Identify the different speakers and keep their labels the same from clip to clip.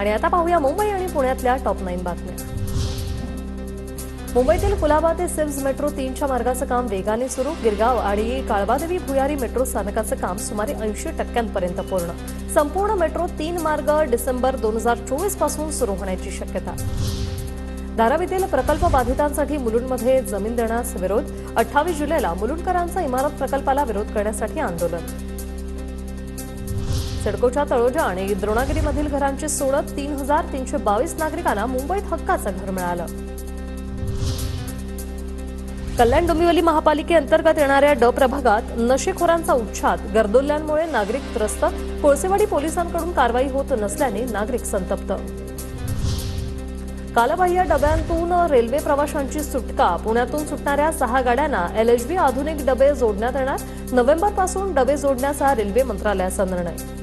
Speaker 1: आणि आता पाहूया मुंबई आणि पुण्यातल्या टॉप 9 बातम्या। मुंबईतील कुलाबा ते सिव्स मेट्रो 3च्या मार्गाचं काम वेगाने सुरू। गिरगाव आणि काळबादेवी भुयारी मेट्रो स्थानकाचं काम सुमारे 80% पूर्ण। संपूर्ण मेट्रो 3 मार्ग डिसेंबर 2024 पासून सुरू होण्याची शक्यता। धारावीतील प्रकल्प बाधितांसाठी मुलुंडमध्ये जमीन देण्यास विरोध। 28 जुलैला मुलुंडकरांचा इमारत प्रकल्पाला विरोध करण्यासाठी आंदोलन। सिडकोच्या तळोजा आणि द्रोणागिरीमधील घरांची सोडत 3322 नागरिकांना मुंबईत हक्काचं घर मिळालं। कल्याण डोंबिवली महापालिकेअंतर्गत येणाऱ्या ड प्रभागात नशेखोरांचा उच्छाद। गर्दोल्ल्यांमुळे नागरिक त्रस्त। कोळसेवाडी पोलिसांकडून कारवाई होत नसल्याने नागरिक संतप्त। कालबाह्य डब्यांतून रेल्वे प्रवाशांची सुटका। पुण्यातून सुटणाऱ्या 6 गाड्यांना LHB आधुनिक डबे जोडण्यात येणार। नोव्हेंबरपासून डबे जोडण्याचा रेल्वे मंत्रालयाचा निर्णय।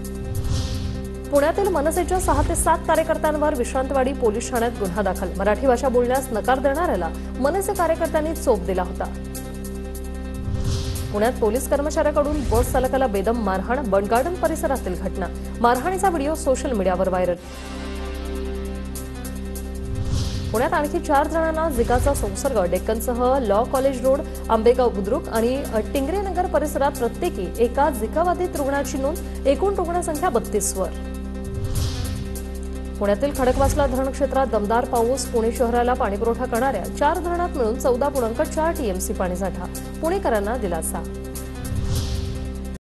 Speaker 1: पुण्यातील मनसेच्या 6 ते 7 कार्यकर्त्यांवर विश्रांतवाडी पोलीस ठाण्यात गुन्हा दाखल। मराठी भाषा बोलण्यास नकार देणाऱ्याला मनसे कार्यकर्त्यांनी चोप दिला होता। पुण्यात पोलीस कर्मचाऱ्याकडून बस चालकाला बेदम मारहाण। बंड गार्डन परिसरातील घटना। मारहाणीचा व्हिडिओ सोशल मीडियावर व्हायरल। पुण्यात आणखी 4 जणांना झिकाचा संसर्ग। डेक्कनसह law college road, Ambegaon Budruk आणि टिंगरेनगर परिसरात प्रत्येकी एका झिकाबाधित रुग्णाची नोंद। एकूण रुग्णसंख्या 32 वर। पुण्यातील खडकवासला धरण क्षेत्रात दमदार पाऊस। पुणे शहराला पाणीपुरवठा करणाऱ्या 4 धरणात मिळून 14.4 TMC पाणीसाठा। पुणेकरांना दिलासा।